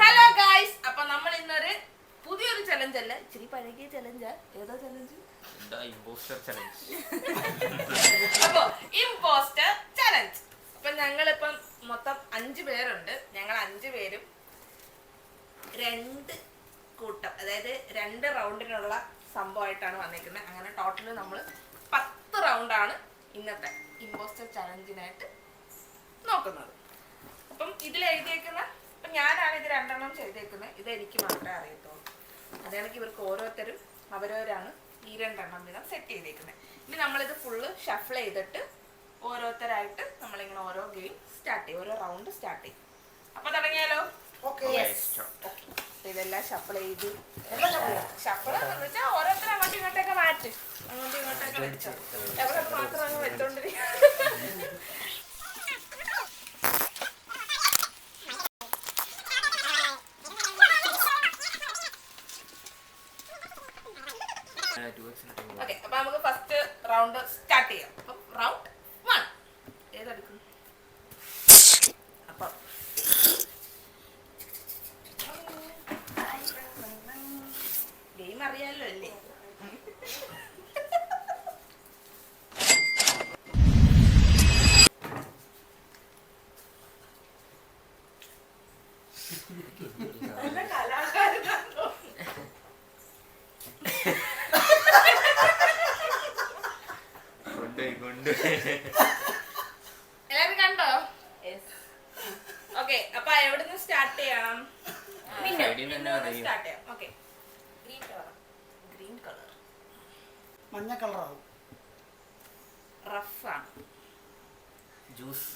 Hello guys, അപ്പൊ നമ്മൾ ഇന്നൊരു പുതിയൊരു ചലഞ്ച് അല്ല, ഇച്ചിരി പഴകിയ ചലഞ്ചാ. ഏതോ ചലഞ്ച്? അപ്പൊ ഇമ്പോസ്റ്റർ ചലഞ്ച്. അപ്പൊ ഞങ്ങളിപ്പം മൊത്തം 5 പേരുണ്ട്. ഞങ്ങൾ 5 പേരും 2 കൂട്ടം, അതായത് 2 റൗണ്ടിനുള്ള സംഭവമായിട്ടാണ് വന്നിരിക്കുന്നത്. അങ്ങനെ ടോട്ടല് നമ്മൾ 10 റൗണ്ടാണ് ഇന്നത്തെ ഇമ്പോസ്റ്റർ ചലഞ്ചിനായിട്ട് നോക്കുന്നത്. അപ്പം ഇതിൽ എഴുതിയേക്കുന്ന, ഇപ്പം ഞാനാണ് ഇത് 2 എണ്ണം ചെയ്തേക്കുന്നത്. ഇത് എനിക്ക് മാത്രമേ അറിയത്തുള്ളൂ. അതാണെങ്കിൽ ഇവർക്ക് ഓരോരുത്തരും അവരവരാണ് ഈ 2 എണ്ണം വീതം സെറ്റ് ചെയ്തേക്കുന്നത്. ഇനി നമ്മളിത് ഫുള്ള് ഷഫിൾ ചെയ്തിട്ട് ഓരോരുത്തരായിട്ട് നമ്മളിങ്ങനെ ഓരോ ഗെയിം സ്റ്റാർട്ട് ചെയ്യും, ഓരോ റൗണ്ട് സ്റ്റാർട്ട് ചെയ്യും. അപ്പൊ തുടങ്ങിയാലോ? ഇതെല്ലാം ഷഫിൾ ചെയ്ത് ഷഫിൾ എന്ന് വെച്ചാൽ ഓരോരുത്തരും അങ്ങോട്ടും ഇങ്ങോട്ടൊക്കെ മാറ്റും, അങ്ങോട്ടും ഇങ്ങോട്ടൊക്കെ വെച്ചോ. എവിടെ മാത്രം അങ്ങ് വെച്ചോണ്ടിരിക്കും. ഓക്കെ, അപ്പൊ നമുക്ക് ഫസ്റ്റ് റൗണ്ട് സ്റ്റാർട്ട് ചെയ്യാം. അപ്പൊ റൗണ്ട് 1 ഏതെടുക്കും? അപ്പൊ ഗെയിം അറിയാലോ അല്ലേ? എല്ലാരും കണ്ടോ? ഓക്കെ, അപ്പൊ എവിടുന്ന് സ്റ്റാർട്ട് ചെയ്യണം? സ്റ്റാർട്ട് ചെയ്യാം. ഓക്കെ, ഗ്രീൻ കളർ മഞ്ഞ കളറാവും. റഫാണ്. ജ്യൂസ്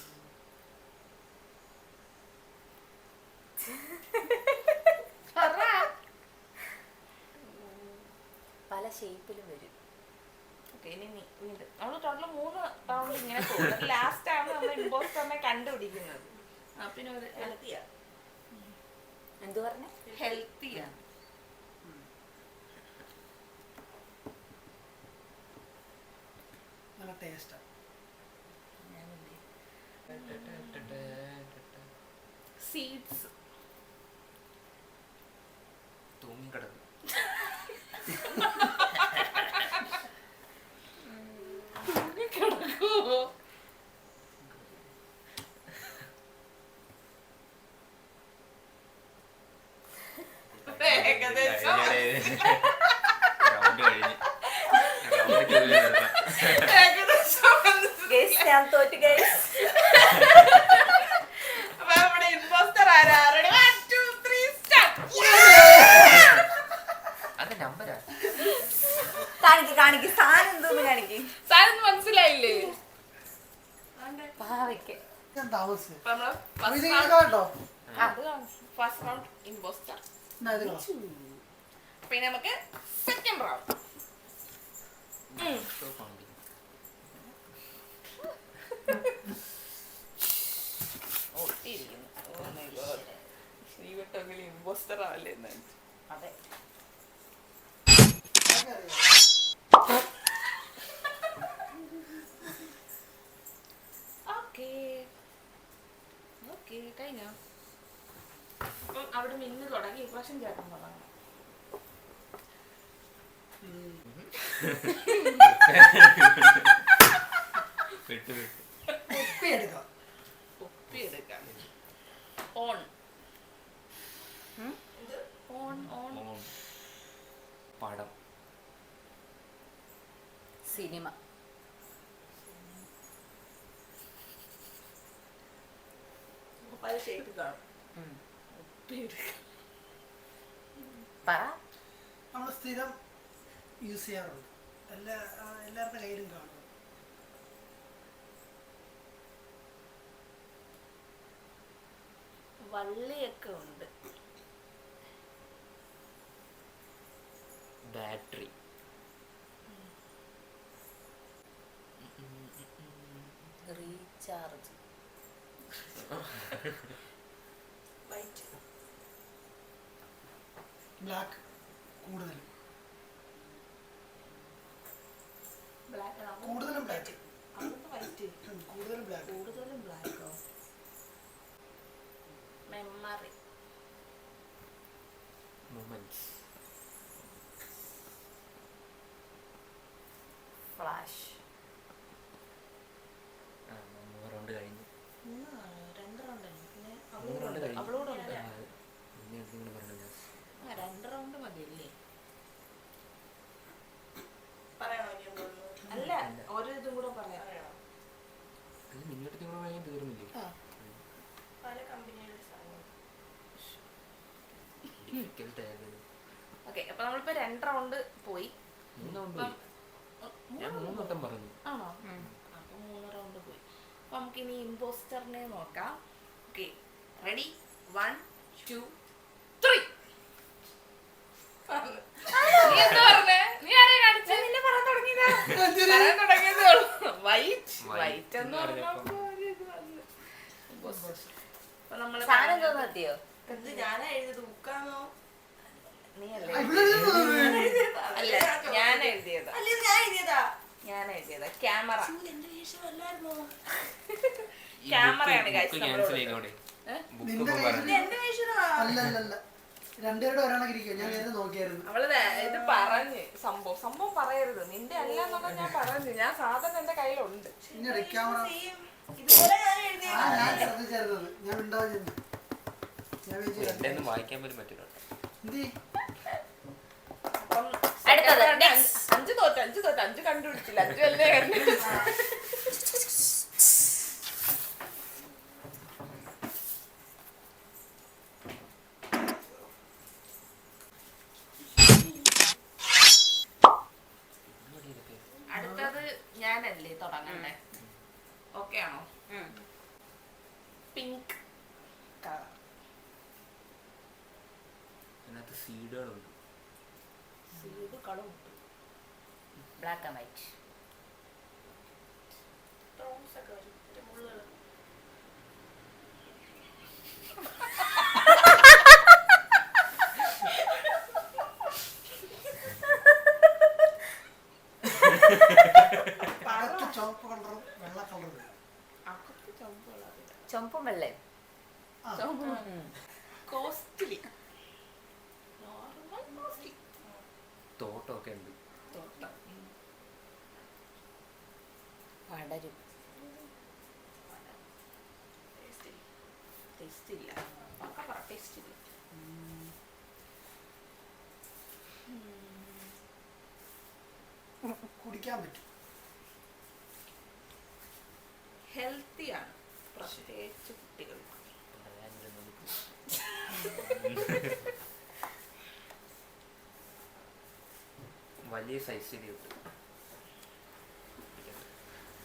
പല ഷേപ്പിലും വരും. നമ്മള് ടോട്ടൽ 3 റൗണ്ട് ഇങ്ങനെ പോകും. ലാസ്റ്റ് ആണ് നമ്മൾ ഇമ്പോസ്റ്ററിനെ കണ്ടുപിടിക്കുന്നത്. പിന്നെ ഒരു ഹെൽത്തിയാ. എന്തു പറഞ്ഞ? ഹെൽത്തിയാ. നല്ല ടേസ്റ്റാ. സീഡ്സ്. തൂങ്ങിക്കിടക്കും. ഞാൻ തോറ്റു ഗൈസ്. നമ്മുടെ ഇമ്പോസ്റ്റർ ആരാ? Ready 1 2 3 start. അത് നമ്പറാ. കാണിക്ക് സാധനം എന്തോന്ന് കാണിക്ക്. സാധനം മനസ്സിലായില്ലേ? പാവയ്ക്ക്. First round impostor. പിന്നെ നമുക്ക് സെക്കൻഡ് റൗണ്ട്. ഇമ്പോസ്റ്റർ ആവല്ലേ? അതെ. ഓക്കെ, കഴിഞ്ഞോ? അപ്പം അവിടെ മിന്ന് തുടങ്ങി. ഇപ്രാവശ്യം ചേട്ടൻ തുടങ്ങണം. ഒപ്പിയെടുക്കാം. ഓൺ ഓൺ ഓൺ പടം. സിനിമ. പല ഷേപ്പ് കാണും. ഒപ്പിയെടുക്കാം. പറ. നമ്മൾ സ്ഥിരം യൂസ് ചെയ്യാറുണ്ട്. എല്ലാവരുടെ കയ്യിലും കാണും. വള്ളിയൊക്കെ ഉണ്ട്. ബാറ്ററി. റീചാർജ്. വൈറ്റ്. ബ്ലാക്ക് കൂടുതൽ. ബ്ലാക്ക് കൂടുതലും ബ്ലാക്ക്. വൈറ്റ് കൂടുതലും ബ്ലാക്ക്. കൂടുതലും ബ്ലാക്കോ? മെമ്മറി. മൊമെന്റ്സ്. ഫ്ലാഷ്. മൂന്ന് റൗണ്ട് കഴിഞ്ഞു. 2 റൗണ്ടാണ്. പിന്നെ മൂന്ന് റൗണ്ട് കഴിഞ്ഞു. അവളോടുണ്ട്. പിന്നെ എന്തെങ്കിലും പറഞ്ഞു ഞാൻ 2 റൗണ്ട് മതിയല്ലേ? പറയണോ ഇനി എന്തോന്ന്? അല്ല, ഒരു ഇതും കൂടെ പറയാം. അത് നിങ്ങളുടെ കൂടെ പറയാൻ തീർന്നില്ലേ? പല കമ്പനിയുടെ സാധനം. ഡിഫിക്കൽട്ട് ആയത്. ഓക്കെ, അപ്പൊ നമ്മളിപ്പോ 2 റൗണ്ട് പോയി. 3 റൗണ്ട് പോയി. ഞാൻ 3 വട്ടം പറഞ്ഞു. ആണോ? അപ്പൊ 3 റൗണ്ട് പോയി. അപ്പൊ നമുക്ക് ഇനി ഇമ്പോസ്റ്ററിനെ നോക്കാം. Okay, ready? 1 2 3. നീ എന്താ പറഞ്ഞേ? നീ ആരെയാ കാണിച്ചേ? നിന്നെ പറയാൻ തുടങ്ങിയതാ. പറയാൻ തുടങ്ങിയതേ ഉള്ളൂ. വൈറ്റ് എന്ന് പറഞ്ഞപ്പോ അപ്പൊ നമ്മള് സാധനം തോന്നെത്തിയോ? എന്ത് ഞാനാ എഴുതിയത്? ബുക്കാണോ? നീ അല്ലേ? അല്ല, ഞാൻ എഴുതിയതാ. ക്യാമറ. ക്യാമറയാണ് guys ക്യാൻസൽ ചെയ്തോടെ. നിന്റെ ബുക്കൊക്കെ പറഞ്ഞു. അല്ല രണ്ടുപേരുടെ ഒരാളൊക്കെ ഇരിക്കും. ഞാൻ നേരത്തെ നോക്കിയായിരുന്നു. അവള് ഇത് പറഞ്ഞ് സംഭവം പറയരുത്. നിന്റെ അല്ല എന്നൊക്കെ ഞാൻ പറഞ്ഞു. ഞാൻ സാധനം എന്റെ കയ്യിലുണ്ട്. പിന്നെ ക്യാമറ ഞാൻ ശ്രദ്ധിച്ചായിരുന്നത്. ഞാൻ ഉണ്ടാവുന്നു. ഞാൻ എന്റെ ഒന്നും വായിക്കാൻ പോലും പറ്റില്ല. എന്തി അപ്പം അടുത്തത്, അഞ്ച് തോറ്റ് 5 കണ്ടുപിടിച്ചില്ല. 5 അല്ലേ കണ്ടുപിടിച്ചു. അടുത്തത് ഞാനല്ലേ തുടങ്ങണ്ടേ? ഓക്കെ ആണോ? Pink colour. അതിനകത്ത് സീഡുകളുണ്ട്. സീഡ് കളറുണ്ട്. Black and white. റോസ് ഒക്കെ വരും. മുള്ളുകൾ. അകത്ത് ചുവപ്പ് കളറും വെള്ള കളറും. അകത്ത് ചുവപ്പ് കളറില്ല. ചുമപ്പും വെള്ളേ. കോസ്റ്റ്ലി. Normal costly. തോട്ടമൊക്കെ ഉണ്ട്. തോട്ടം. പടരും. ടേസ്റ്റ് ഇല്ല. ടേസ്റ്റ് ഇല്ല. കുടിക്കാൻ പറ്റും. ഹെൽത്തി ആണ്, പ്രത്യേകിച്ച് കുട്ടികൾക്ക്. വലിയ സൈസിൽ കിട്ടും.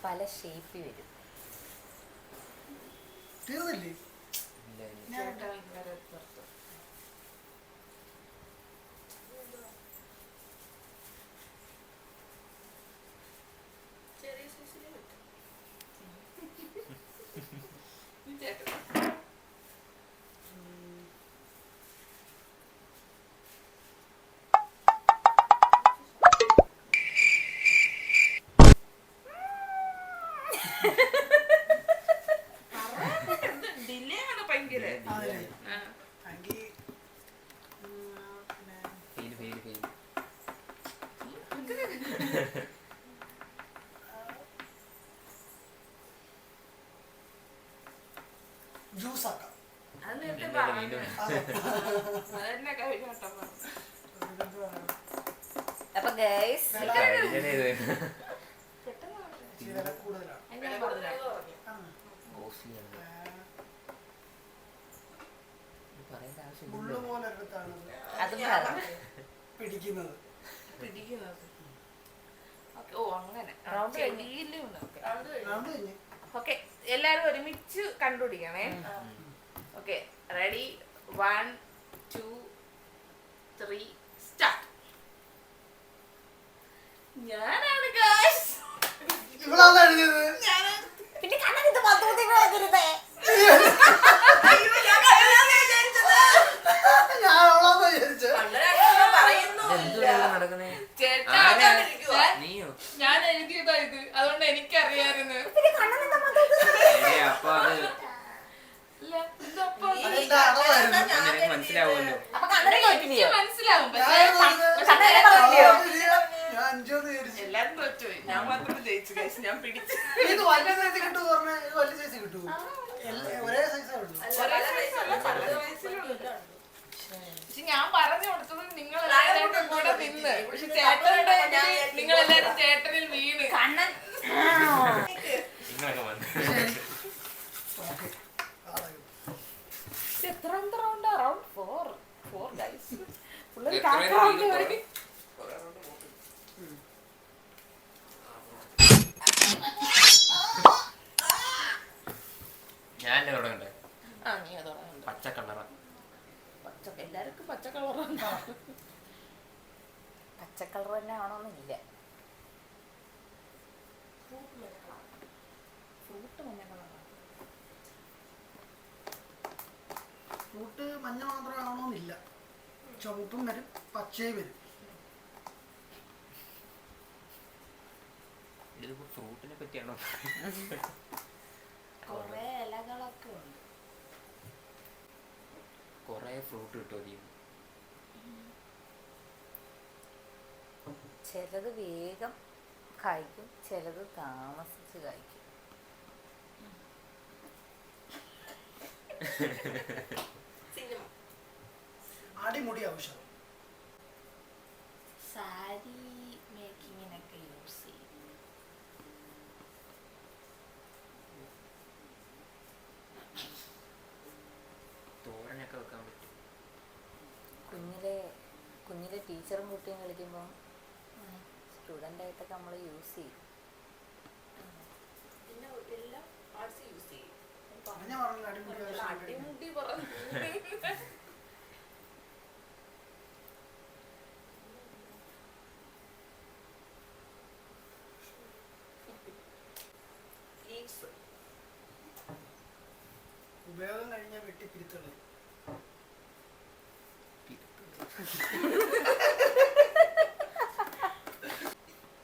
പല ഷേപ്പിൽ വരും. തീർന്നില്ലേ? ഇല്ല, ഇല്ല. ചേട്ടാ ഭയങ്കര നിർത്തും. ചെറിയ സൈസിലേ പറ്റും. ചേട്ടാ ഡിലേ ആണ് ഭയങ്കര. അതല്ലേ ആ. എങ്കിൽ ഫെയിൽ. ജ്യൂസ് ആക്കാം. അത് നേരത്തെ വീണ്ടും പറഞ്ഞു. വീണ്ടും. അതന്നെ കഴിഞ്ഞ വട്ടം പറഞ്ഞു. അപ്പൊ ഗൈസ് കഴിഞ്ഞതേ ഇത്. പെട്ടെന്ന് പറഞ്ഞു. ഇച്ചിരി വില കൂടുതലാണ്. അത് ഞാൻ പറഞ്ഞില്ല. ആ. Costly ആണ്. ഇത് പറയേണ്ട മുള്ളു ആവശ്യമില്ല. പോലെ എടുത്താണ് അതും ഞാൻ പറഞ്ഞു. പിടിക്കുന്നത്. പിടിക്കുന്നത്. ഓക്കേ, ഓ അങ്ങനെ. Round കഴിഞ്ഞു. ചെടിയിലും ഉണ്ട്. ഓക്കേ. റൗണ്ട് കഴിഞ്ഞ് ഓക്കെ, എല്ലാരും ഒരുമിച്ച് കണ്ടുപിടിക്കണേ. Okay, ready? 1 2 3 സ്റ്റാർട്ട്. ഞാനാണ് ഗൈസ്. ഇവളാണ് എഴുതിയത്. പിന്നെ കണ്ണത് പത്തുകുത്തികളാക്കരുതേ. ഞാൻ അവളാന്ന് വിചാരിച്ചത്. ഇതെന്തുവാ ഇവിടെ നടക്കുന്നേ? ചേട്ടാ, ആരാ? ഇരിക്കുവാ. നീയോ? ഞാൻ എഴുതിയതാ ഇത്. എനിക്കറിയായിരുന്നു. പിന്നെ കണ്ണൻ എന്താ മൊത്തത്തിൽ എടേ, അപ്പൊ അത് ഇല്ല, ഇതപ്പോ അതെന്താ അളവായിരുന്നു? അപ്പൊ നിനക്ക് മനസ്സിലാവുമല്ലോ. അപ്പൊ കണ്ണനെ എനിക്ക് തോറ്റില്ലയോ? മനസ്സിലാവും. ഞാൻ പക്ഷേ തോന്നുന്നത് കണ്ണനെ പറഞ്ഞില്ലയോ? ഞാൻ അഞ്ചോന്ന് വിചാരിച്ചു. എല്ലാരും തോറ്റുപോയി. ഞാൻ മാത്രം ജയിച്ചു guys. ഞാൻ പിടിച്ചു. ഇത് വലിയ സൈസ് കിട്ടൂ പറഞ്ഞ ഇത് വലിയ സൈസ് കിട്ടൂ. ഒരേ സൈസേ ഉള്ളൂ. ഒരേ size അല്ല, പല size ലും ഉണ്ട്. പക്ഷെ ഞാൻ പറഞ്ഞു കൊടുത്തത് നിങ്ങൾ എല്ലാവരും കൂടെ നിന്ന്. പക്ഷെ ചേട്ടനുടെ നിങ്ങൾ എല്ലാരും ചേട്ടനിൽ വീണ്. കണ്ണൻ ഇങ്ങനൊക്കെ വന്നു. ഓക്കേ. ആളായി. എത്രാമത്തെ റൗണ്ട്? Round 4 guys. എത്ര round പോയി? ഞാനല്ലേ തുടങ്ങണ്ടേ? ആ നീ അതോടെ പച്ച കളറ. എല്ലാവർക്കും പച്ച കളറാണ്. പച്ച കളർ തന്നെ ആണോന്നില്ല. ഫ്രൂട്ട് മഞ്ഞ കളറാണ്. ഫ്രൂട്ട് മഞ്ഞ മാത്രമാണോന്നില്ല. ചുവപ്പും വരും പച്ചയും വരും. ഇതിപ്പോ ഫ്രൂട്ടിനെ പറ്റിയാണോ? കൊറേ ഇലകളൊക്കെ ഉണ്ട്. കൊറേ ഫ്രൂട്ട് കിട്ടുമോ നീ? ചിലത് വേഗം കായ്ക്കും, ചിലത് താമസിച്ച് കായ്ക്കും. സിനിമ, അടിമുടി ഔഷധം. സാരി മേക്കിങ്ങിനൊക്കെ യൂസ് ചെയ്യും. തോരനൊക്കെ വെക്കാൻ പറ്റും. കുഞ്ഞിലെ ടീച്ചറും കുട്ടിയും കളിക്കുമ്പോൾ സ്റ്റുഡൻ്റ് ആയിട്ടൊക്കെ നമ്മൾ യൂസ് ചെയ്യും. പിന്നെ എല്ലാം ആർട്സ് യൂസ് ചെയ്യും. ഞാൻ പറഞ്ഞില്ല അടിമുടി ഔഷധം. അടിമുടി പറഞ്ഞു. ഉപയോഗം കഴിഞ്ഞാൽ വെട്ടിപ്പിരുത്തുള്ളത്.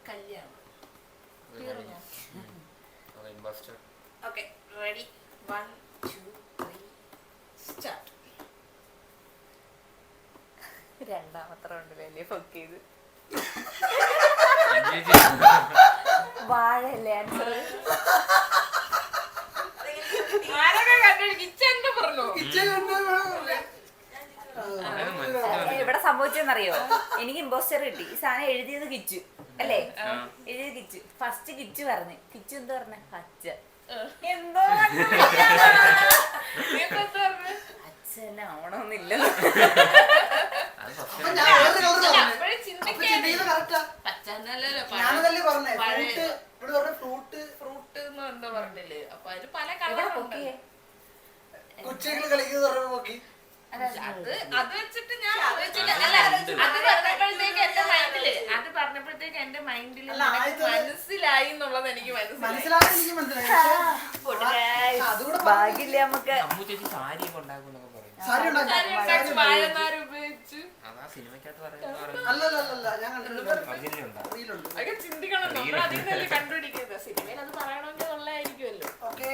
കല്യാണം. ഇൻവെസ്റ്റർ. Okay ready 1 2 3 start. രണ്ടാമത്തെ റൗണ്ടിലല്ലേ ഫക്ക് ചെയ്ത് അഞ്ചേച്ചി. വാഴയല്ലേ ആൻസർ? ആരൊക്കെ കണ്ടു? കിച്ചന്റെ പറഞ്ഞു. കിച്ചൺ കണ്ടാൽ വേണം പറയാൻ. അങ്ങനെ മനസ്സിലാവുന്നില്ല. ഇവിടെ സംഭവിച്ചെന്നറിയോ? എനിക്ക് ഇമ്പോസ്റ്റർ കിട്ടി. ഈ സാധനം എഴുതിയത് കിച്ചു അല്ലേ? എഴുതിയത് കിച്ചു. ഫസ്റ്റ് കിച്ചു പറഞ്ഞു. കിച്ചു എന്താ പറഞ്ഞ? പച്ച. എന്തോ അച്ഛനാവണമെന്നില്ല. അത് അപ്പൊ ഫസ്റ്റ് ഞാൻ വേറെ colour പറഞ്ഞേ. അപ്പോഴേ അപ്പൊ ചിന്തിക്കാൻ ചിന്തിക്കുന്നത് correct ആ. പച്ചന്നല്ലല്ലോ ഞാനതല്ലേ പറഞ്ഞേ. പഴയ ഫ്രൂട്ട് ഇവിടെ പറഞ്ഞ ഫ്രൂട്ട് ഫ്രൂട്ട് എന്ന് എന്താ പറഞ്ഞില്ലേ? അപ്പൊ അതിന് പല ഇവിടെ കളറുണ്ട്. പൊക്കിയേ. കൊച്ചുകൾ കളിക്കുന്നത് പറഞ്ഞ നോക്കി. അത് വെച്ചിട്ട് ഞാൻ ആലോചിച്ചില്ല. അല്ല, അത് പറഞ്ഞപ്പോഴത്തേക്ക് എന്റെ മൈൻഡില് അല്ല, ആദ്യത്തെ- മനസ്സിലായി എന്നുള്ളത് എനിക്ക് മനസ്സിലായി. മനസ്സിലാകാൻ എനിക്ക് മനസ്സിലായി. പക്ഷേ അതുകൂടെ പറഞ്ഞ് ഭാഗ്യമില്ല നമുക്ക്. അമ്മു ചേച്ചി സാരിയൊക്കെ ഉണ്ടാക്കുമെന്നൊക്കെ പറയും. സാരി ഉണ്ടാക്കി. സാരി ഉണ്ടാക്കി വാഴനാര് ഉപയോഗിച്ച് അതാ സിനിമയ്ക്കകത്ത് പറയുന്നത്. അല്ലല്ലല്ല ഞാൻ കണ്ടിട്ടുണ്ട്. ഒറിജിനലുണ്ടോ? റീലുണ്ട്. അതൊക്കെ ചിന്തിക്കണം. നമ്മൾ അതിൽ നിന്നല്ലേ കണ്ടുപിടിക്കുന്നത്. സിനിമയിൽ അത് പറയണമെങ്കിൽ നല്ലതായിരിക്കുമല്ലോ. ഓക്കെ.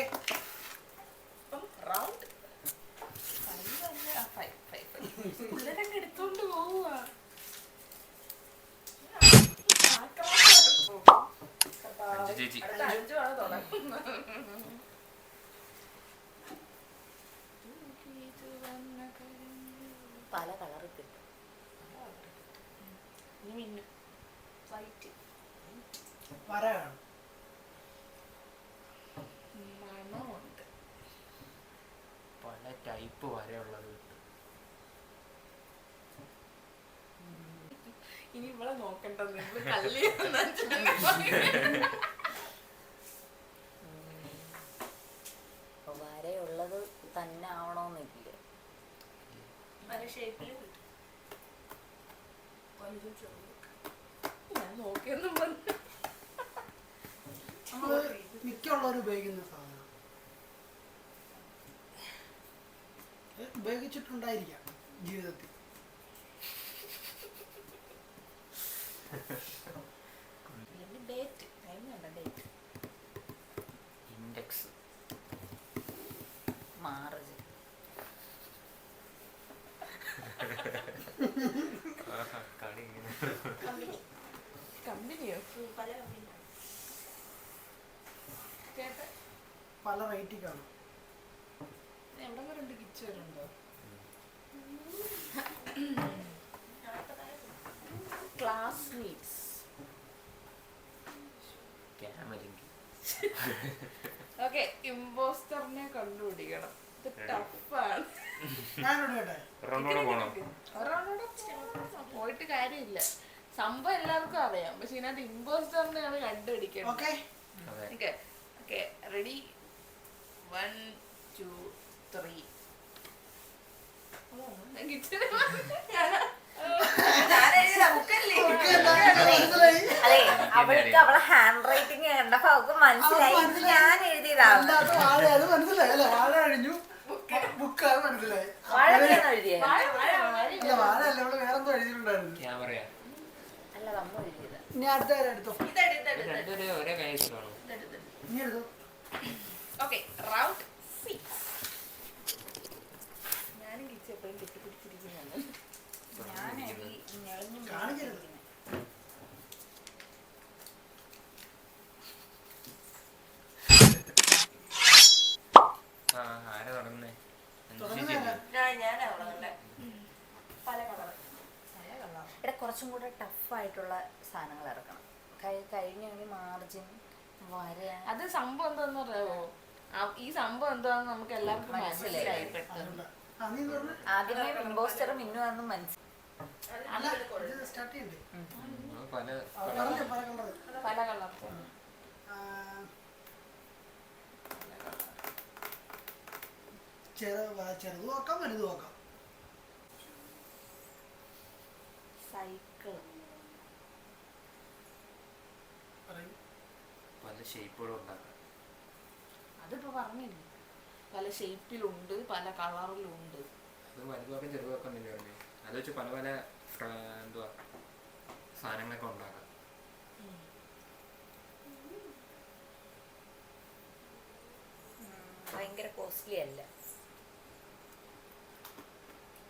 അപ്പം റൗണ്ട് 5 പിള്ളേരൊക്കെ എടുത്തോണ്ട് പോവുക. അഞ്ചു ചേച്ചി. അടുത്ത 5 ആണ് തുടങ്ങുന്നത്. പല കളർ കിട്ടും. വൈറ്റ് വരയാണ്. മണമുണ്ട്. പല ടൈപ്പ് വരെയുള്ളത് കിട്ടും. ഇനി ഇവിടെ നോക്കണ്ടത് നിങ്ങള് കല്ല് വരെയുള്ളത് തന്നെ ആവണമെന്നില്ല. പല ഷേപ്പില് ഞാൻ നോക്കിയൊന്നും പറഞ്ഞു. നമ്മള് മിക്കുള്ളവർ ഉപയോഗിക്കുന്ന സാധനം ഉപയോഗിച്ചിട്ടുണ്ടായിരിക്കാം ജീവിതത്തിൽ. ഡേറ്റ് കഴിഞ്ഞ ഡേറ്റ് ചേട്ടാ പല റേറ്റിൽ കാണും. എവിടെ വരെ കിച്ച് വരുന്നുണ്ടോ? ക്ലാസ്മേറ്റ്സ്. ഓക്കെ, ഇമ്പോസ്റ്ററിനെ കണ്ടുപിടിക്കണം. ഇത് ടഫാണ്. ഞാനോട് കേട്ടെ, പോയിട്ട് കാര്യമില്ല. സംഭവം എല്ലാവർക്കും അറിയാം, പക്ഷെ ഇതിനകത്ത് ഇമ്പോസ്റ്ററിനെയാണ് കണ്ടുപിടിക്കണം. Okay okay okay, ready? 1 2 3. അതെ, അവൾക്ക് അവളെ ഹാൻഡ് റൈറ്റിംഗ് കണ്ടപ്പോ അവൾക്ക് മനസ്സിലായി ഞാൻ എഴുതിയതാണ്. അല്ലാതെ വാഴ അത് മനസ്സിലായി അല്ലേ? വാഴ കഴിഞ്ഞു, ബുക്കാണ് മനസ്സിലായി. വാഴ എഴുതിയ ഇല്ല, വാഴ അല്ല, ഇവിടെ വേറെന്തോ എഴുതിയിട്ടുണ്ടായിരുന്നു. ക്യാമറയാ അല്ല, നമ്മ എഴുതിയത്. ഇനി അടുത്ത കാര്യം എടുത്തോ. രണ്ടുപേരും ഒരേ കൈസിലാണോ? ഇനി എടുത്തോ. Okay, round 6. ഞാനും കിച്ച് എപ്പോഴും കെട്ടിപ്പിടിച്ചിരിക്കുന്നതാണ്. കാണിക്കരുത്. ആരാ തുടങ്ങുന്നേ? ഇവിടെ കുറച്ചും കൂടെ ടഫായിട്ടുള്ള സാധനങ്ങൾ ഇറക്കണം. കഴിഞ്ഞാണെങ്കിൽ മാർജിൻ വര. അത് സംഭവം എന്താന്ന് പറയാമോ? ഈ സംഭവം എന്താന്ന് നമുക്ക് എല്ലാവർക്കും മനസ്സിലായി പെട്ടെന്ന്. ആ, നീ പറഞ്ഞേ. ആദ്യമേ ഇമ്പോസ്റ്ററും മിന്നുവാന്നും മനസ്സിലായി. അല്ല, ഇത് സ്റ്റാർട്ട് ചെയ്യണ്ടേ? പല പറഞ്ഞേ, പല കളറ്. പല കളർ. ചെറുത് നോക്കാം, വലുത് നോക്കാം. സൈക്കിൾ. പറയൂ. പല ഷേപ്പുകളും ഉണ്ടാക്കാം. അതിപ്പോ പറഞ്ഞില്ലേ, പല ഷേപ്പിലുണ്ട്, പല കളറിലുണ്ട്. അത് വലുതൊക്കെ ചെറുതൊക്കെ ഉണ്ടെങ്കിൽ പറഞ്ഞു അത് വെച്ച് പല പല എന്തുവാ സാധനങ്ങളൊക്കെ ഉണ്ടാക്കാം. ഭയങ്കര കോസ്റ്റ്ലി അല്ല.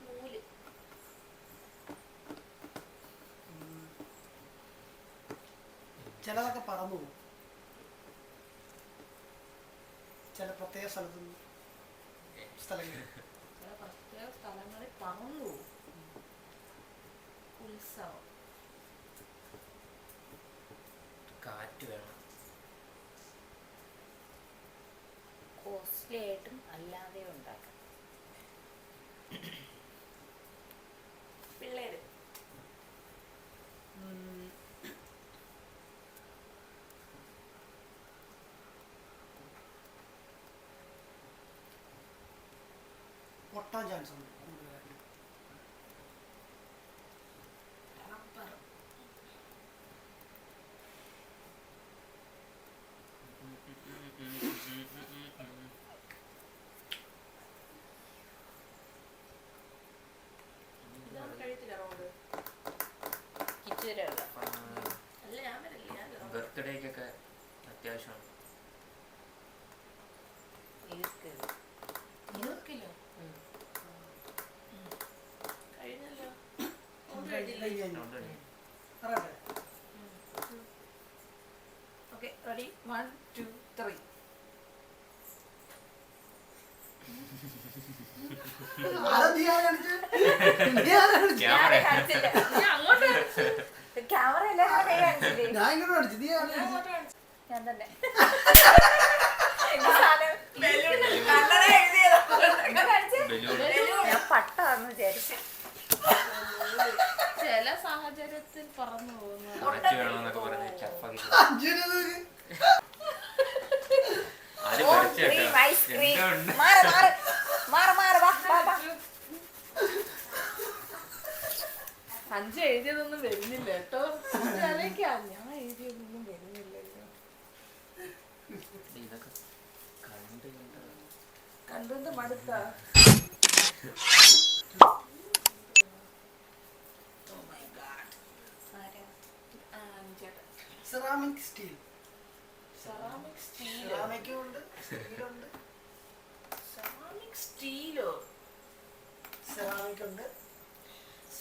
നൂല്. ചിലതൊക്കെ പറന്നു പോകും, ചില പ്രത്യേക സ്ഥലങ്ങളിൽ. ചില പ്രത്യേക സ്ഥലങ്ങളിൽ പറന്നു പോകും. ഉത്സവം. കാറ്റ് വേണം. കോസ്റ്റ്ലി ആയിട്ടും അല്ലാതെ ഉണ്ടാക്കാം. പിള്ളേര്. പൊട്ടാൻ ചാൻസ് ഉണ്ട് കൂടുതലായിട്ട്. റബ്ബർ. ഇതാണ് കഴിച്ചില്ല റോഡ്. കിച്ചുവരെയുള്ള അല്ല, ഞാൻ വരില്ല. ബർത്ത്ഡേക്കൊക്കെ അത്യാവശ്യമാണ്. ഇരുക്കില്ലോ കഴിഞ്ഞല്ലോ. പറയട്ടെ. Okay, ready? 1 2 3. ആരാ നീ ആരാ കാണിച്ചേ? നീ ആരാ കാണിച്ചേ? ഞാൻ അങ്ങോട്ട് ക്യാമറ എല്ലാം കൈ കാണിച്ചില്ലേ? ഞാൻ ഇങ്ങോട്ട് കാണിച്ചു, നീ ആരാ കാണിച്ചേ? ഞാൻ തന്നെ. ഞാൻ പട്ടാന്ന് വിചാരിച്ചു. ചില സാഹചര്യത്തിൽ പറന്നു പോകുന്നു. കാറ്റ് വേണമെന്നൊക്കെ പറഞ്ഞ് ചപ്പാത്തി അഞ്ജുനെ നോക്ക്. അത് പഠിച്ചേട്ടോ. ഐസ്ക്രീം. എന്തുണ്ട്? മാറ് മാറ് മാറ് മാറ് വാ വാ വാ. അഞ്ച് എഴുതിയതൊന്നും വരുന്നില്ല കേട്ടോ. ആലോചിക്കാം, ഞാൻ എഴുതിയതൊന്നും വരുന്നില്ലല്ലോ. ഇതൊക്കെ കണ്ടുകൊണ്ട് മടുത്ത. Ceramic steel. സെറാമിക് സ്റ്റീലോ? സെറാമിക്കും ഉണ്ട്, സ്റ്റീലുണ്ട്. സെറാമിക് സ്റ്റീലോ? സെറാമിക് ഉണ്ട്.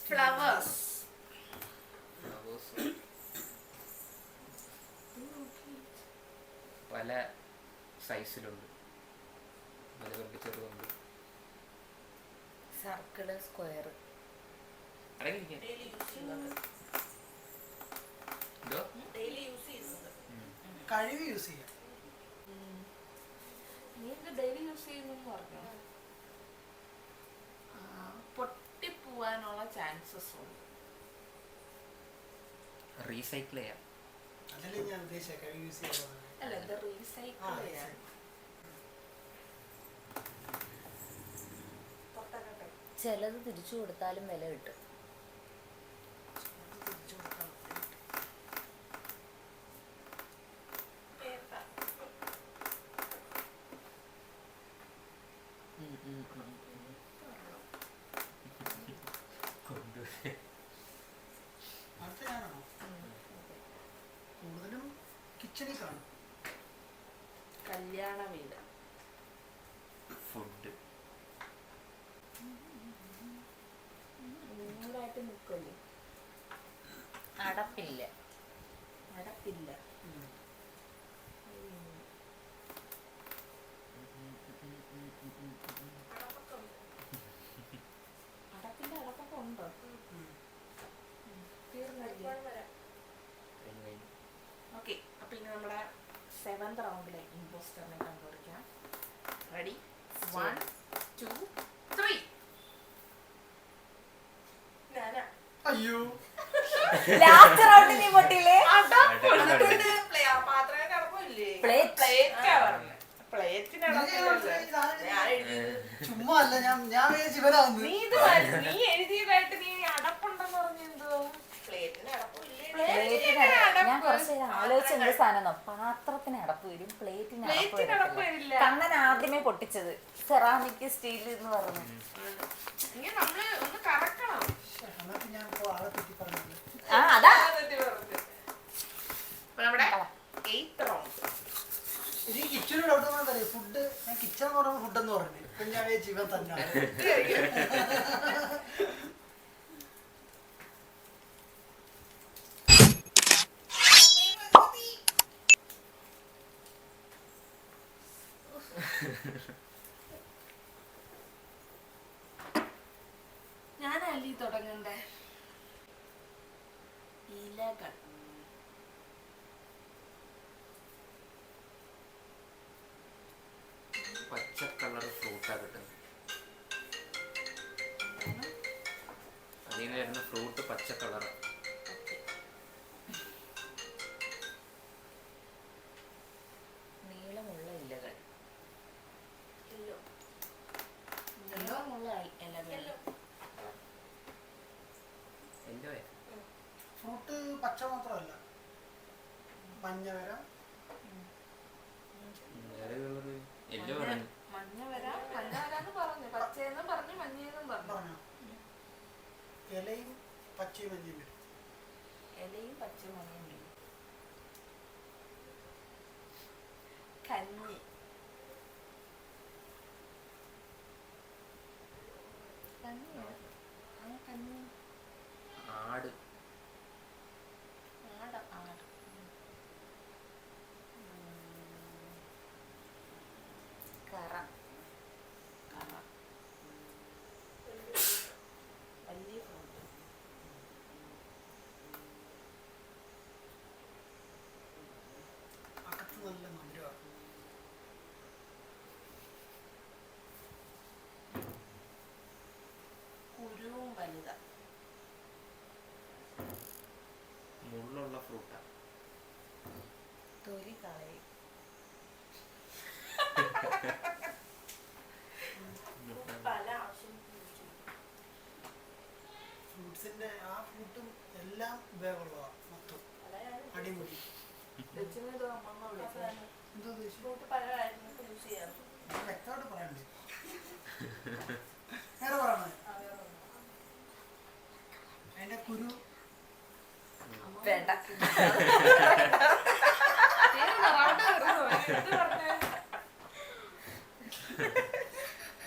ഫ്ലവേഴ്സ്. പല സൈസിലുണ്ട്, വലുതുണ്ട് ചെറുതുണ്ട്. സർക്കിള് സ്ക്വയർ അടങ്ങിയിരിക്കാം. ഡെയിലി യൂസ് ചെയ്യുന്നത്. എന്തോ ഡെയിലി യൂസ് ചെയ്യുന്നത്. കഴിവ് യൂസ് ചെയ്യാം. നീ ഇത് ഡെയിലി യൂസ് ചെയ്യുന്നു പറഞ്ഞു. പൊട്ടിപ്പോവാനുള്ള ചാൻസസ് ഉണ്ട്. റീസൈക്കിൾ ചെയ്യാം. അതല്ലേ ഞാൻ ഉദ്ദേശിച്ച കഴിവ് യൂസ് ചെയ്യാൻ. അല്ല, ഇത് റീസൈക്കിൾ ചെയ്യാൻ. ചിലത് തിരിച്ചു കൊടുത്താലും വില കിട്ടും. അടുത്ത ഞാനാണോ? കൂടുതലും കിച്ചണിൽ കാണും. കല്യാണ വീട്. ഫുഡ്. നിങ്ങളായിട്ട് നിൽക്കല്ലേ. അടപ്പില്ല. അടപ്പില്ല. അടപ്പിന്റെ അടപ്പൊക്കെ ഉണ്ടോ? തീർന്നല്ലേ? ഓക്കെ, അപ്പൊ ഇനി നമ്മുടെ 7th റൗണ്ടിലെ ഇമ്പോസ്റ്ററിനെ കണ്ടുപിടിക്കാം. റെഡി? 1 2 3. ഞാനാ. അയ്യോ, ലാസ്റ്റ് റൗണ്ടിൽ നീ പൊട്ടിയില്ലേ? പാത്രമേ കടപ്പില്ലേ? Plate. പ്ലേറ്റാ പറഞ്ഞത്. പ്ലേറ്റിന് ചുമ്മാ അല്ല, ഞാൻ വിചാരിച്ചു ഇവരാന്ന്. നീ എഴുതിയതായിട്ട് നീ അടപ്പുണ്ടെന്ന് പറഞ്ഞെന്തോ? പ്ലേറ്റിന് അടപ്പില്ലേ? ഞാൻ കുറച്ച് ആലോചിച്ച എന്ത് സാധനം, പാത്രത്തിന് അടപ്പ് വരും, പ്ലേറ്റിന് അടപ്പ് പ്ലേറ്റിന് അടപ്പ് വരത്തില്ല. വരില്ല. കണ്ണൻ ആദ്യമേ പൊട്ടിച്ചത് സെറാമിക് സ്റ്റീൽ എന്ന് പറഞ്ഞു. ഇങ്ങനെ നമ്മള് ഒന്ന് കറക്കണം. എന്നിട്ട് ഞാൻ ഇപ്പൊ ആളെ തെറ്റി പറഞ്ഞത്. അതാ അപ്പൊ നമ്മുടെ 8th റൗണ്ട്. എനിക്ക് കിച്ചണിൽ ഡൗട്ട് വന്നതല്ലേ, ഫുഡ് ഞാൻ കിച്ചൺ എന്ന് പറയുമ്പോൾ ഫുഡ് എന്ന് പറഞ്ഞു. ഇപ്പൊ ഞാൻ വിചാരിച്ചു ഇവൻ തന്നെയാണ്. ഞാനല്ലേ തുടങ്ങണ്ടേ? ഇലകൾ. പച്ച കളർ ഫ്രൂട്ടാ കിട്ടുന്നത്. അതിൽ നിന്ന് വരുന്ന ഫ്രൂട്ട് പച്ച കളറാണ്. നീളമുള്ള ഇലകൾ. നീളമുള്ള ഇലകൾ. എല്ലോ ഫ്രൂട്ട് പച്ച മാത്രമല്ല, മഞ്ഞ വരാം. വേറെ കളറ് എല്ലോ പറഞ്ഞു. മഞ്ഞ വരാന്ന് പറഞ്ഞു, പച്ചയെന്നും പറഞ്ഞു, മഞ്ഞയെന്നും പറഞ്ഞു. പറഞ്ഞോ, ഇലയും പച്ചയും മഞ്ഞയും വരും. ഇലയും പച്ചയും മഞ്ഞയും വരും. കഞ്ഞി. കഞ്ഞി. ആട്. ആട്. കറ. വലിയ ഫ്രൂട്ട്. അകത്ത് നല്ല മധുരമാണ്. കുരുവും വലുതാ. മുള്ളുള്ള ഫ്രൂട്ടാ. തൊലി കളയും. പല ആവശ്യം. ഫ്രൂട്ട്സിന്റെ ആ ഫ്രൂട്ടും എല്ലാം ഉപയോഗമുള്ളതാണ്. മൊത്തം അടിപൊളി. എന്തോ ഉദ്ദേശിച്ചു? ഫ്രൂട്ട് പല കാര്യങ്ങൾക്ക് യൂസ് ചെയ്യാം. വ്യക്തമായിട്ട് പറയണ്ടേ? വേറെ പറയണേ? അതിന്റെ കുരു വേണ്ട.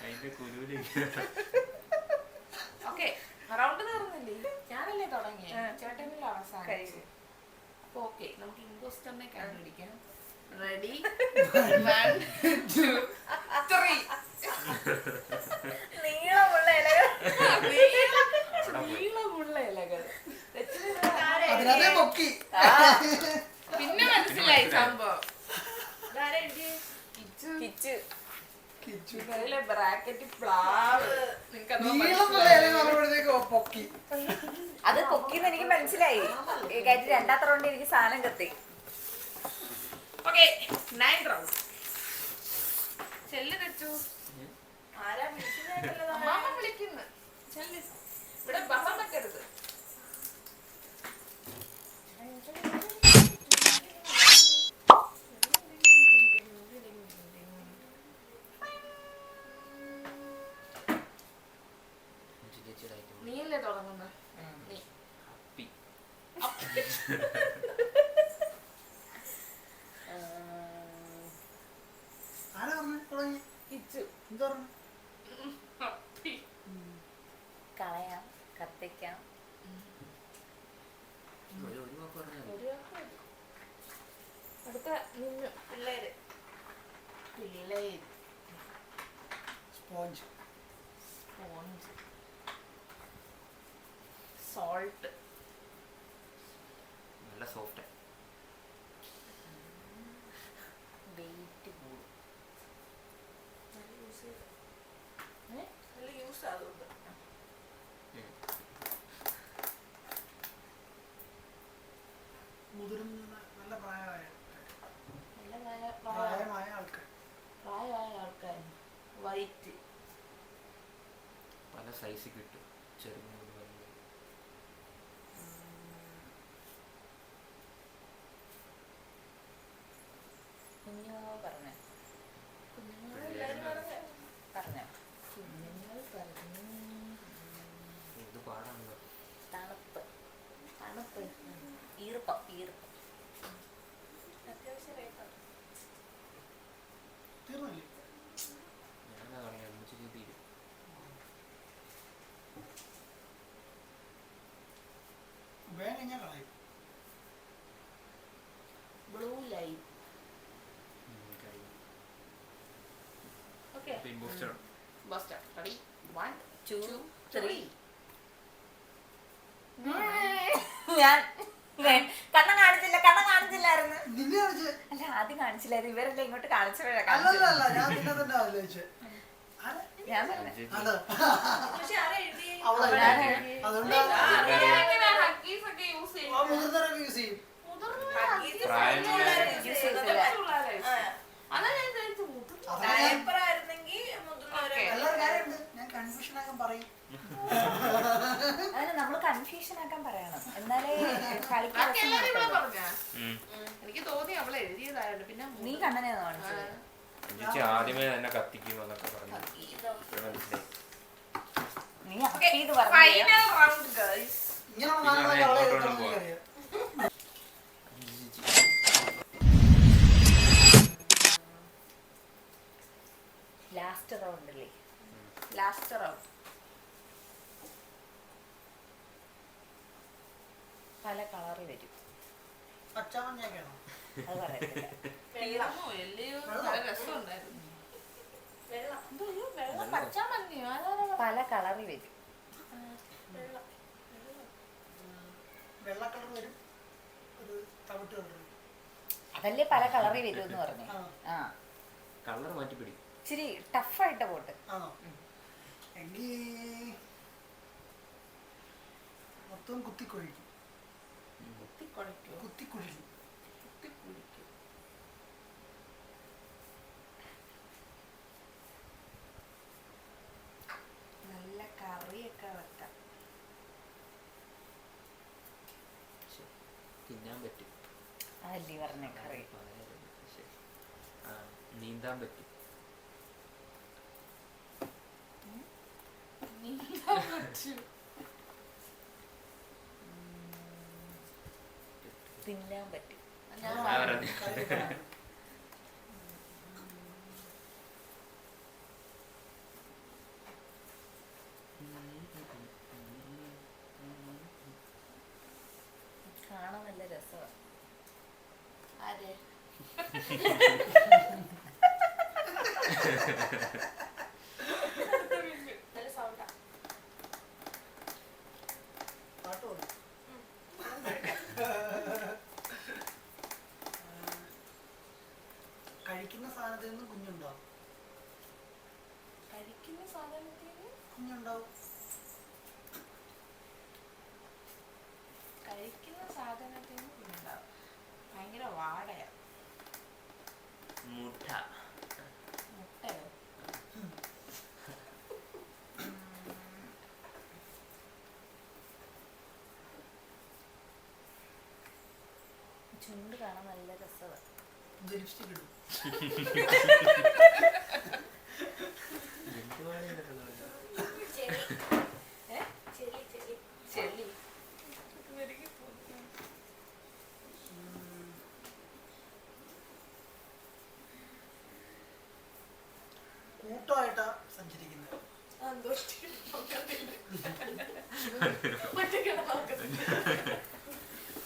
അതിന്റെ കുരുവില് ഓക്കെ, റൗണ്ട് തീർന്നില്ലേ? ഞാനല്ലേ തുടങ്ങിയ ചേട്ടനിൽ അവസാനം. അപ്പൊ ഓക്കെ, നമുക്ക് ഇമ്പോസ്റ്ററിനെ കണ്ടുപിടിക്കാം. റെഡി 1 2 3 നീളമുള്ള ഇലകൾ നീളമുള്ള ഇലകൾ അതിനകത്തെ പൊക്കി. പിന്നെ മനസ്സിലായി സംഭവം കിച്ചു കിച്ചു. ബ്രാക്കറ്റ് പ്ലാവ് നിങ്ങക്ക് നീളമുള്ള ഇല എന്ന് പറയുമ്പോഴത്തേക്ക് പൊക്കി. അത് പൊക്കിന്ന് എനിക്ക് മനസ്സിലായി കാര്യം രണ്ടാമത്തെ റൗണ്ട് എനിക്ക് സാധനം കത്തി. ഓക്കെ 9 റൗണ്ട് ചെല്ല് തെച്ചു അമ്മാമ്മ വിളിക്കുന്നു ചെല്ല് ഇവിടെ ബഹളം വെക്കരുത് ചേച്ചിയുടെ item. നീയല്ലേ തുടങ്ങുന്നത് നീ അപ്പി. ആരാ പറഞ്ഞു തുടങ്ങി? കിച്ചു എന്താ പറഞ്ഞു? അപ്പി കളയാം കത്തിക്കാം. ഒരു വാക്ക് പറഞ്ഞാൽ മതി. ഒരു വാക്ക് മതി. അടുത്ത നിന്നു പിള്ളേര് സ്പോഞ്ച്. സ്പോഞ്ച് സോൾട്ട് നല്ല സോഫ്റ്റ്. വെയിറ്റ് കൂടും. നല്ല യൂസ് ആകുന്നുണ്ട് മുതിർന്ന നല്ല പ്രായമായ നല്ല പ്രായമായ ആൾക്കാർ. പ്രായമായ ആൾക്കാർ വൈറ്റ് പല സൈസ് കിട്ടും. ചെറുത് വലുത്. കുഞ്ഞോ പറഞ്ഞോ കുഞ്ഞുങ്ങൾ പറഞ്ഞു ഇത് പാടാണല്ലോ. തണുപ്പ് തണുപ്പ് ഈർപ്പം ഈർപ്പം. അത്യാവശ്യം റേറ്റാണ് തീർന്നില്ലേ? ഞാനാ കളയാം. അമ്മച്ചി തീരും. വേഗം കഴിഞ്ഞാൽ കളയും. ബ്ലൂ ലൈറ്റ് കഴിഞ്ഞു. ഓക്കെ അപ്പൊ imposter. ബസ്റ്റ് റെഡി 1 2 2 3 3 ഞാൻ കണ്ണം കാണിച്ചില്ലായിരുന്നു. നിന്നെ കാണിച്ച്. അല്ല ആദ്യം കാണിച്ചില്ലായിരുന്നു. ഇവരെല്ലാം ഇങ്ങോട്ട് കാണിച്ചപ്പോഴാ അല്ലല്ല കാണിച്ചത്. അല്ല, ഞാൻ നിന്നെ തന്നെ ആലോചിച്ചേ. ഞാൻ പറഞ്ഞു ചേച്ചി. അതെ. പക്ഷെ ആരാ എഴുതിയേ അവളെ ഞാൻ എഴുതി. അതുകൊണ്ട് എങ്ങനെയാ ഹക്കീസ് ഒക്കെ യൂസ് ആ ചെയ്യുന്നത് മുതിർന്നവരൊക്കെ യൂസ് ചെയ്യും. പ്രായമുള്ളവരെ use ചെയ്തില്ല. അതാ ഞാൻ വിചാരിച്ചു മുതിർന്ന അതാണ് ഞാൻ- Okay. എല്ലാവരും കാര്യമുണ്ട്. ഞാൻ കൺഫ്യൂഷൻ ആക്കാൻ പറയും. അതിന് നമ്മൾ കൺഫ്യൂഷൻ ആക്കാൻ പറയണം. എന്നാലേ കളിക്കാൻ ബാക്കി രസം എല്ലാവരും ഇവിടെ നടക്കുള്ളൂ. പറഞ്ഞാ ഉം. എനിക്ക് തോന്നി അവളെ എഴുതിയതായോണ്ട് പിന്നെ നീ കണ്ണനെയാണോ കാണിച്ചത്? ചേച്ചി ആദ്യമേ തന്നെ കത്തിക്കും എന്നൊക്കെ പറഞ്ഞു. ഇപ്പൊ മനസ്സിലായി. നീ അപ്പീത് പറഞ്ഞു. ഫൈനൽ റൗണ്ട് ഗൈസ് ഇങ്ങനെയുള്ള പിന്നെ നാലെണ്ണം അവളെ ഇങ്ങോട്ട് എഴുതണം പോവാം. എനിക്കറിയാം. ലാസ്റ്റ് റൗണ്ടില്ലേ? ലാസ്റ്റ് റൗണ്ട് പല കളറിൽ വരും. പച്ചാമഞ്ഞൊക്കെയാണോ? അത് പറയത്തില്ല. വെള്ളമോ എല്ലയോ നല്ല രസമുണ്ടായിരുന്നു എന്തോ ഒരു വെള്ളം പച്ച മഞ്ഞയോ അതാണ് പല കളറിൽ വരും. വെള്ളം വെള്ള കളർ വരും, ഒരു തവിട്ട് കളർ വരും. അതല്ലേ പല കളറിൽ വരും എന്ന് പറഞ്ഞു. ആ കളർ മാറ്റി പിടി. ഇച്ചിരി ടഫായിട്ട് പോട്ട്. ആണോ? എങ്കിൽ മൊത്തം കുത്തിക്കൊഴിക്കും. കുത്തിക്കൊഴിക്കോ കുത്തിക്കുഴിക്കും. കുത്തിക്കുഴിക്കോ നല്ല കറിയൊക്കെ വെക്കാം തിന്നാൻ പറ്റും. അതല്ലേ പറഞ്ഞ കറി. ശരി. ആ, നീന്താൻ പറ്റും. നീന്താൻ പറ്റും തിന്നാൻ പറ്റും. ഞാൻ ആ, പറഞ്ഞു. കാണാൻ നല്ല രസമാണ്. ആരെ നല്ല സൗണ്ടാ. പാട്ട് പാടും. കഴിക്കുന്ന സാധനത്തിൽ നിന്ന് കുഞ്ഞുണ്ടാവും. കഴിക്കുന്ന സാധനത്തിന് കുഞ്ഞുണ്ടാവും. കഴിക്കുന്ന സാധനത്തിന് ഉണ്ടാവും. ഭയങ്കര വാടയാ. മുട്ട. മുട്ടയോ? ചുണ്ട് കാണാൻ നല്ല രസമാണ്. ലിപ്സ്റ്റിക് ഇടും. ചെളി. കൂട്ടമായിട്ടാ സഞ്ചരിക്കുന്നത്.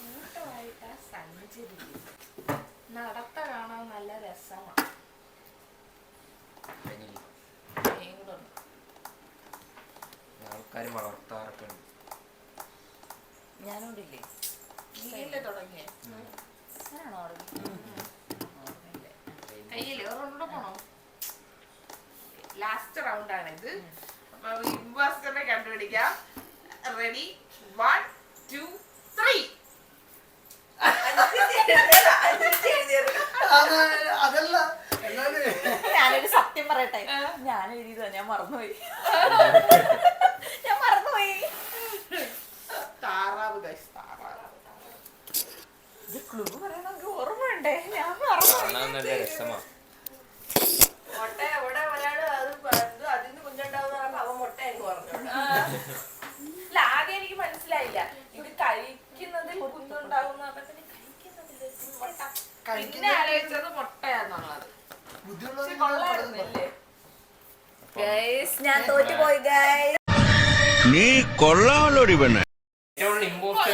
കൂട്ടമായിട്ടാ സഞ്ചരിക്കുന്നത്. നടത്ത കാണാൻ നല്ല രസമാണ്. ആൾക്കാർ വളർത്താറൊക്കെ ഉണ്ട്. ഞാനോടില്ലേ നീയല്ലേ തുടങ്ങിയേ? ഞാനാണോ ഓർമ്മയില്ല. കയ്യില് ഒരെണ്ണം പോണോ? ലാസ്റ്റ് റൗണ്ട് ആണ് ഇത്. അപ്പൊ ഇംപോസ്റ്ററിനെ കണ്ടുപിടിക്കാം. റെഡി 1 2 3. അതല്ല എന്നാലും ഞാനൊരു സത്യം പറയട്ടെ, ഞാൻ എഴുതിയതാ, ഞാൻ മറന്നുപോയി. ഞാൻ മറന്നുപോയി. താറാവ് guys, താറാവ്. ഇത് ക്ലൂ പറയണമെങ്കിൽ ഓർമ്മയുണ്ടേ, ഞാൻ മറന്നുപോയി. കാണാൻ നല്ല രസമാ. മുട്ട എവിടെ ഒരാള് അത് പറഞ്ഞു അതിന് കുഞ്ഞുണ്ടാവുന്ന അവൻ മുട്ട എനിക്ക് പറഞ്ഞു. അല്ല, ആദ്യം എനിക്ക് മനസ്സിലായില്ല ഇത് കഴിക്കുന്നതിൽ കുഞ്ഞുണ്ടാവുന്ന മുട്ട. പിന്നെ ആലോചിച്ചത് മുട്ടയാന്നുള്ളത്. പക്ഷെ കൊള്ളായിരുന്നല്ലേ? Guys, ഞാൻ തോറ്റുപോയി guys. നീ കൊള്ളാമല്ലോടി പെണ്ണെ. ഇമ്പോസ്റ്റർ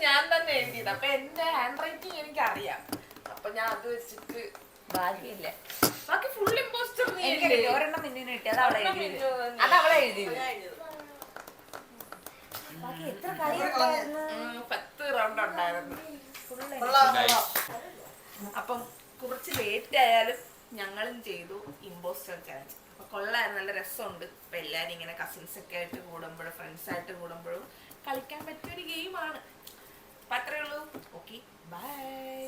ഞാൻ തന്നെ എഴുതിയത്. അപ്പൊ എന്റെ ഹാൻഡ് റൈറ്റിംഗ് എനിക്ക് അറിയാം. അപ്പൊ ഞാൻ അത് വെച്ചിട്ട് ഭാഗ്യമില്ല. ബാക്കി ഫുൾ ഇമ്പോസ്റ്റർ നീ എനിക്ക് അല്ലേ? കിട്ടി. ഒരെണ്ണം മിന്നിന് കിട്ടി. അത് അവളെ എഴുതിയത്. അത് അവളെ എഴുതിയത്. ബാക്കി എത്ര കളിയുണ്ടായിരുന്നു? 10 റൗണ്ട് ഉണ്ടായിരുന്നു. അപ്പം കുറച്ച് ലേറ്റ് ആയാലും ഞങ്ങളും ചെയ്തു ഇമ്പോസ്റ്റർ ചാലഞ്ച്. അപ്പൊ കൊള്ളായിരുന്നു, നല്ല രസമുണ്ട്. അപ്പൊ എല്ലാരും ഇങ്ങനെ കസിൻസ് ഒക്കെ ആയിട്ട് കൂടുമ്പോഴും ഫ്രണ്ട്സ് ആയിട്ട് കൂടുമ്പോഴും കളിക്കാൻ പറ്റിയ ഒരു ഗെയിമാണ്. അപ്പൊ അത്രേ ഉള്ളൂ. Okay, by.